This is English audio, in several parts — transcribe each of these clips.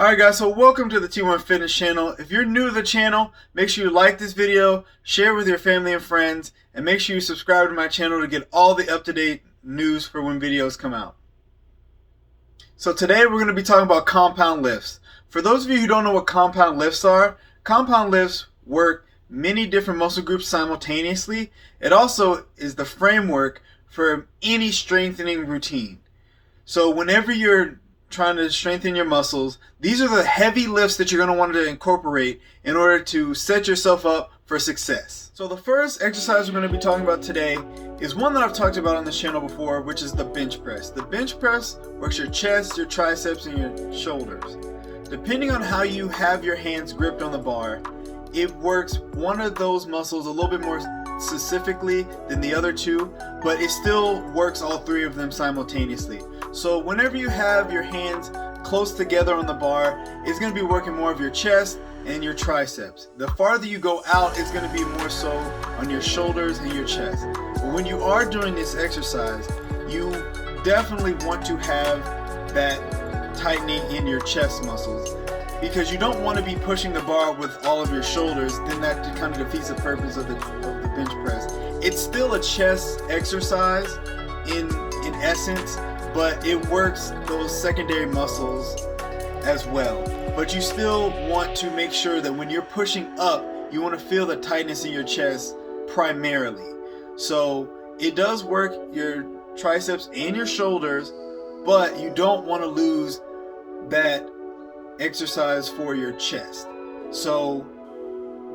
Alright guys, so welcome to the T1 Fitness channel. If you're new to the channel, make sure you like this video, share it with your family and friends, and make sure you subscribe to my channel to get all the up-to-date news for when videos come out. So today we're going to be talking about compound lifts. For those of you who don't know what compound lifts are, compound lifts work many different muscle groups simultaneously. It also is the framework for any strengthening routine. So whenever you're trying to strengthen your muscles, these are the heavy lifts that you're going to want to incorporate in order to set yourself up for success. So the first exercise we're going to be talking about today is one that I've talked about on this channel before, which is the bench press. The bench press works your chest, your triceps, and your shoulders. Depending on how you have your hands gripped on the bar, it works one of those muscles a little bit more specifically than the other two, but it still works all three of them simultaneously. So whenever you have your hands close together on the bar, it's going to be working more of your chest and your triceps. The farther you go out, it's going to be more so on your shoulders and your chest. But when you are doing this exercise, you definitely want to have that tightening in your chest muscles, because you don't want to be pushing the bar with all of your shoulders. Then that kind of defeats the purpose of the bench press. It's still a chest exercise in essence, but it works those secondary muscles as well. But you still want to make sure that when you're pushing up, you want to feel the tightness in your chest primarily. So it does work your triceps and your shoulders, but you don't want to lose that exercise for your chest. So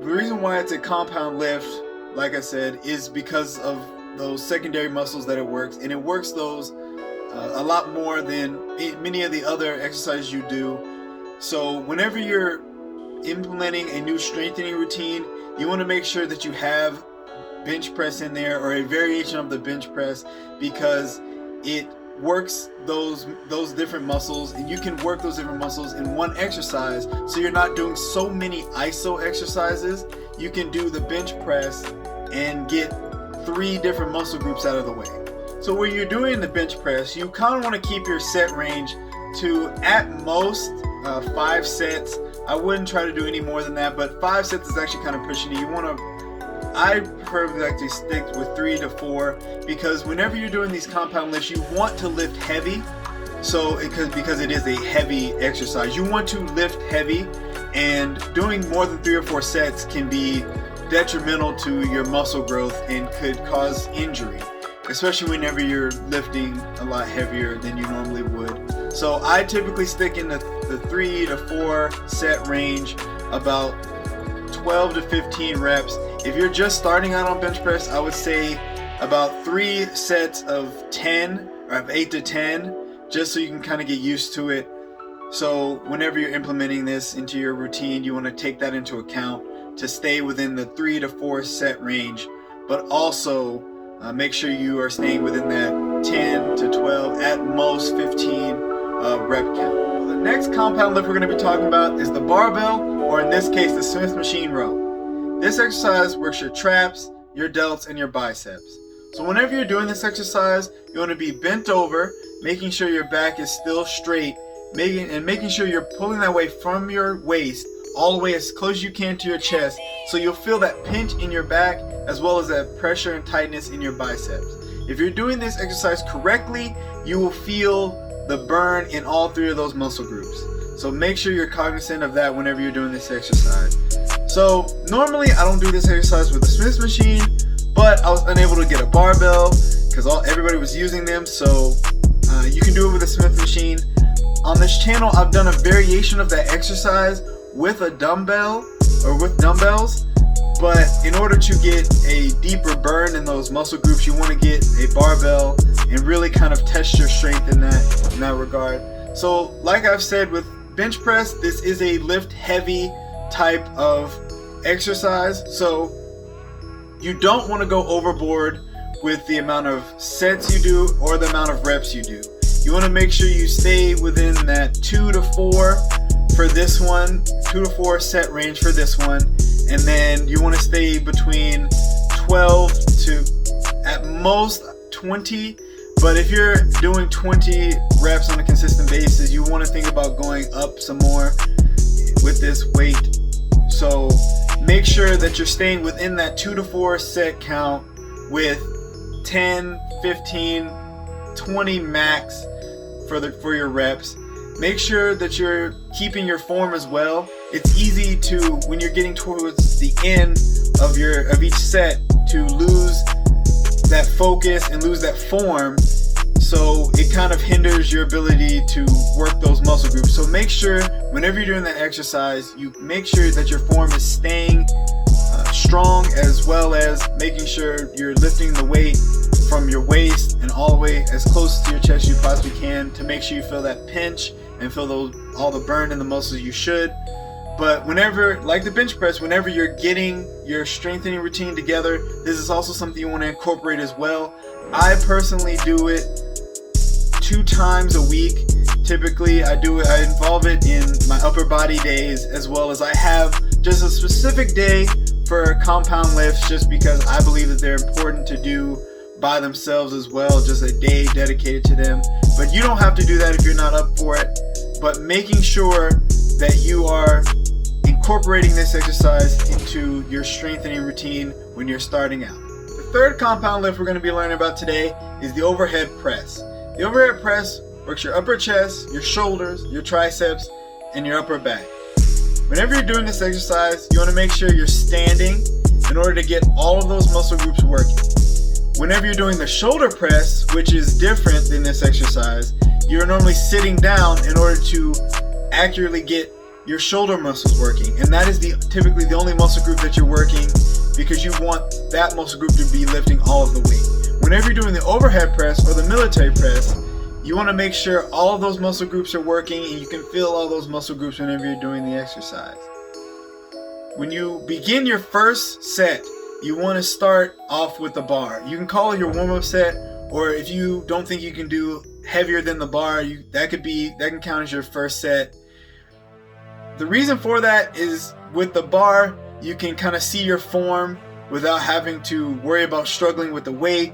the reason why it's a compound lift, like I said, is because of those secondary muscles that it works, and it works those a lot more than many of the other exercises you do. So whenever you're implementing a new strengthening routine, you want to make sure that you have bench press in there, or a variation of the bench press, because it works those different muscles, and you can work those different muscles in one exercise. So you're not doing so many iso exercises. You can do the bench press and get 3 different muscle groups out of the way. So when you're doing the bench press, you kind of want to keep your set range to at most 5 sets. I wouldn't try to do any more than that, but 5 sets is actually kind of pushing it. I prefer like to stick with 3 to 4, because whenever you're doing these compound lifts, you want to lift heavy. So because it is a heavy exercise, you want to lift heavy, and doing more than 3 or 4 sets can be detrimental to your muscle growth and could cause injury, especially whenever you're lifting a lot heavier than you normally would. So I typically stick in the 3 to 4 set range, about 12 to 15 reps. If you're just starting out on bench press, I would say about 3 sets of 10, or of 8 to 10, just so you can kind of get used to it. So whenever you're implementing this into your routine, you want to take that into account to stay within the 3 to 4 set range, but also make sure you are staying within that 10 to 12, at most 15 rep count. The next compound lift we're going to be talking about is the barbell, or in this case, the Smith machine row. This exercise works your traps, your delts, and your biceps. So whenever you're doing this exercise, you want to be bent over, making sure your back is still straight, making sure you're pulling that way from your waist all the way as close as you can to your chest, so you'll feel that pinch in your back as well as that pressure and tightness in your biceps. If you're doing this exercise correctly, you will feel the burn in all 3 of those muscle groups. So make sure you're cognizant of that whenever you're doing this exercise. So normally I don't do this exercise with the Smith machine, but I was unable to get a barbell because everybody was using them. So you can do it with a Smith machine. On this channel, I've done a variation of that exercise with a dumbbell, or with dumbbells, but in order to get a deeper burn in those muscle groups, you want to get a barbell and really kind of test your strength in that regard. So like I've said with bench press, this is a lift heavy type of exercise, so you don't want to go overboard with the amount of sets you do or the amount of reps you do. You want to make sure you stay within that 2 to 4 for this one, 2 to 4 set range for this one, and then you want to stay between 12 to at most 20 But if you're doing 20 reps on a consistent basis, you want to think about going up some more with this weight. So make sure that you're staying within that 2 to 4 set count with 10, 15, 20 max for your reps. Make sure that you're keeping your form as well. It's easy to, when you're getting towards the end of each set, to lose that focus and lose that form. So it kind of hinders your ability to work those muscle groups. So make sure whenever you're doing that exercise, you make sure that your form is staying strong, as well as making sure you're lifting the weight from your waist and all the way as close to your chest you possibly can, to make sure you feel that pinch and feel all the burn in the muscles you should. But whenever, like the bench press, whenever you're getting your strengthening routine together, this is also something you want to incorporate as well. I personally do it 2 times a week. Typically I involve it in my upper body days, as well as I have just a specific day for compound lifts, just because I believe that they're important to do by themselves as well, just a day dedicated to them. But you don't have to do that if you're not up for it. But making sure that you are incorporating this exercise into your strengthening routine when you're starting out. The third compound lift we're going to be learning about today is the overhead press. The overhead press works your upper chest, your shoulders, your triceps, and your upper back. Whenever you're doing this exercise, you want to make sure you're standing in order to get all of those muscle groups working. Whenever you're doing the shoulder press, which is different than this exercise, you're normally sitting down in order to accurately get your shoulder muscles working. And that is typically the only muscle group that you're working, because you want that muscle group to be lifting all of the weight. Whenever you're doing the overhead press or the military press, you want to make sure all of those muscle groups are working, and you can feel all those muscle groups whenever you're doing the exercise. When you begin your first set, you want to start off with the bar. You can call it your warm-up set, or if you don't think you can do heavier than the bar, that can count as your first set. The reason for that is, with the bar, you can kind of see your form without having to worry about struggling with the weight.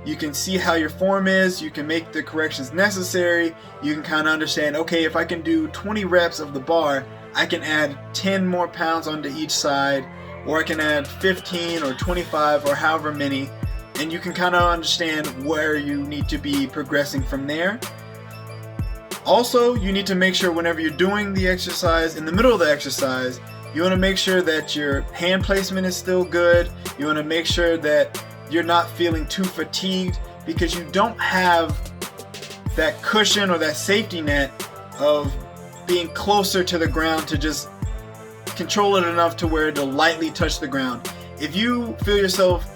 You can see how your form is, you can make the corrections necessary, you can kind of understand, okay, if I can do 20 reps of the bar, I can add 10 more pounds onto each side, or I can add 15 or 25 or however many, and you can kind of understand where you need to be progressing from there. Also, you need to make sure whenever you're doing the exercise, in the middle of the exercise, you want to make sure that your hand placement is still good. You want to make sure that you're not feeling too fatigued, because you don't have that cushion or that safety net of being closer to the ground to just control it enough to where it'll lightly touch the ground. If you feel yourself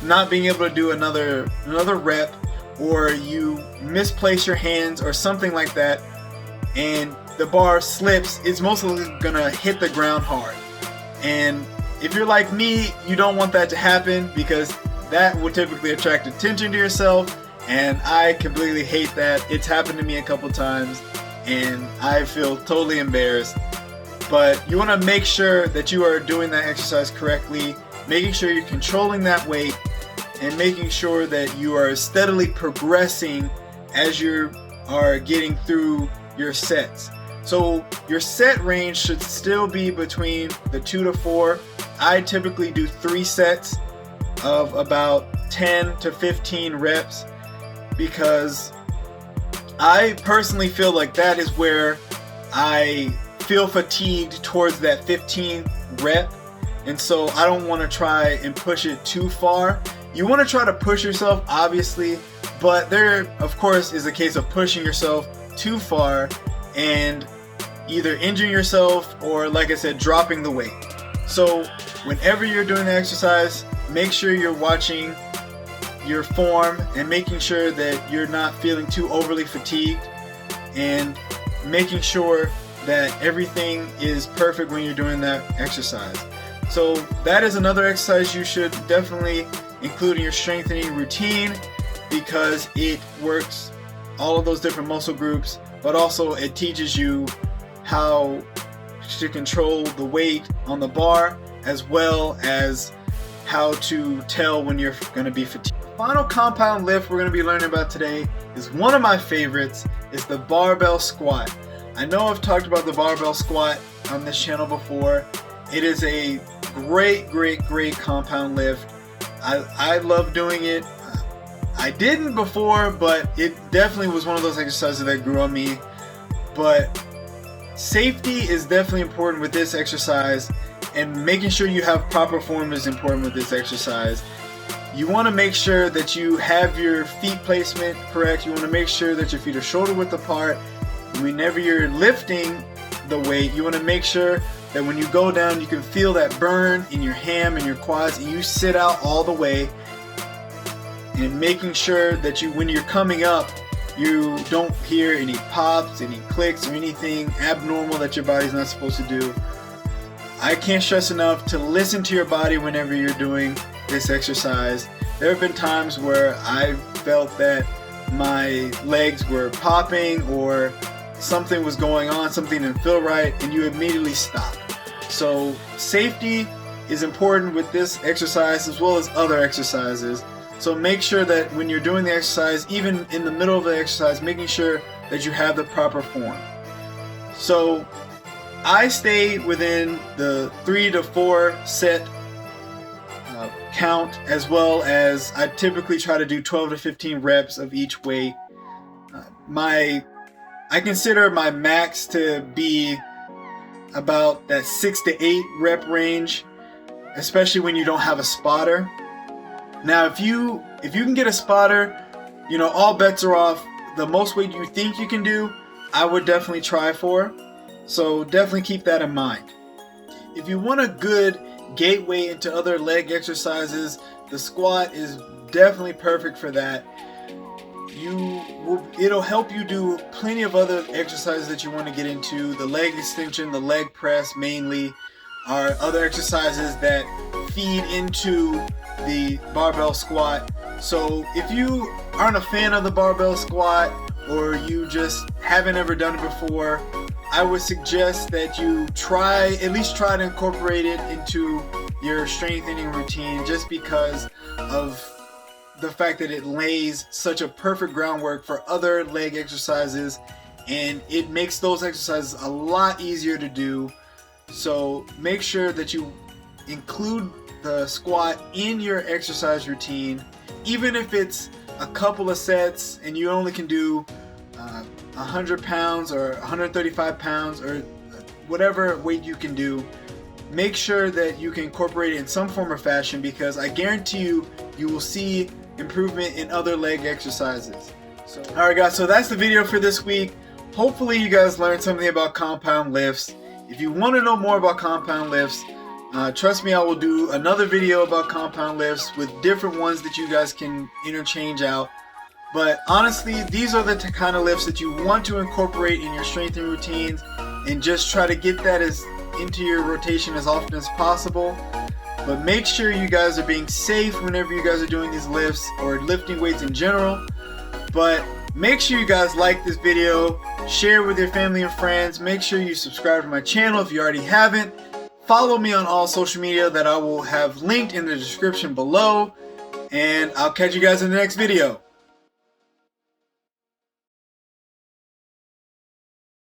not being able to do another rep, or you misplace your hands or something like that, and the bar slips, it's mostly gonna hit the ground hard. And if you're like me, you don't want that to happen, because that would typically attract attention to yourself, and I completely hate that. It's happened to me a couple times, and I feel totally embarrassed. But you want to make sure that you are doing that exercise correctly, making sure you're controlling that weight, and making sure that you are steadily progressing as you are getting through your sets. So your set range should still be between the 2 to 4. I typically do 3 sets of about 10 to 15 reps, because I personally feel like that is where I feel fatigued towards that 15th rep, and so I don't want to try and push it too far. You want to try to push yourself, obviously, but there of course is a case of pushing yourself too far and either injuring yourself or, like I said, dropping the weight. So whenever you're doing the exercise, make sure you're watching your form and making sure that you're not feeling too overly fatigued, and making sure that everything is perfect when you're doing that exercise. So that is another exercise you should definitely include in your strengthening routine, because it works all of those different muscle groups, but also it teaches you how to control the weight on the bar, as well as how to tell when you're going to be fatigued. The final compound lift we're going to be learning about today is one of my favorites. It's the barbell squat. I know I've talked about the barbell squat on this channel before. It is a great compound lift. I love doing it. I didn't before, but it definitely was one of those exercises that grew on me. But safety is definitely important with this exercise, and making sure you have proper form is important with this exercise. You want to make sure that you have your feet placement correct. You want to make sure that your feet are shoulder width apart. Whenever you're lifting the weight, you want to make sure that when you go down, you can feel that burn in your ham and your quads, and you sit out all the way. And making sure that when you're coming up, you don't hear any pops, any clicks, or anything abnormal that your body's not supposed to do. I can't stress enough to listen to your body whenever you're doing this exercise. There have been times where I felt that my legs were popping or something was going on, something didn't feel right, and you immediately stop. So safety is important with this exercise as well as other exercises. So make sure that when you're doing the exercise, even in the middle of the exercise, making sure that you have the proper form. So I stay within the 3 to 4 set count, as well as I typically try to do 12 to 15 reps of each weight. I consider my max to be about that 6 to 8 rep range, especially when you don't have a spotter. Now, if you can get a spotter, all bets are off. The most weight you think you can do, I would definitely try for. So definitely keep that in mind. If you want a good gateway into other leg exercises, the squat is definitely perfect for that. It'll help you do plenty of other exercises that you want to get into. The leg extension, the leg press mainly, are other exercises that feed into the barbell squat. So if you aren't a fan of the barbell squat, or you just haven't ever done it before, I would suggest that you at least try to incorporate it into your strengthening routine, just because of the fact that it lays such a perfect groundwork for other leg exercises, and it makes those exercises a lot easier to do. So make sure that you include the squat in your exercise routine, even if it's a couple of sets and you only can do 100 pounds or 135 pounds or whatever weight you can do. Make sure that you can incorporate it in some form or fashion, because I guarantee you will see improvement in other leg exercises. Alright guys, so that's the video for this week. Hopefully you guys learned something about compound lifts. If you want to know more about compound lifts, trust me, I will do another video about compound lifts with different ones that you guys can interchange out. But honestly, these are the kind of lifts that you want to incorporate in your strengthening routines, and just try to get that into your rotation as often as possible. But make sure you guys are being safe whenever you guys are doing these lifts or lifting weights in general. But make sure you guys like this video, share with your family and friends. Make sure you subscribe to my channel if you already haven't. Follow me on all social media that I will have linked in the description below. And I'll catch you guys in the next video.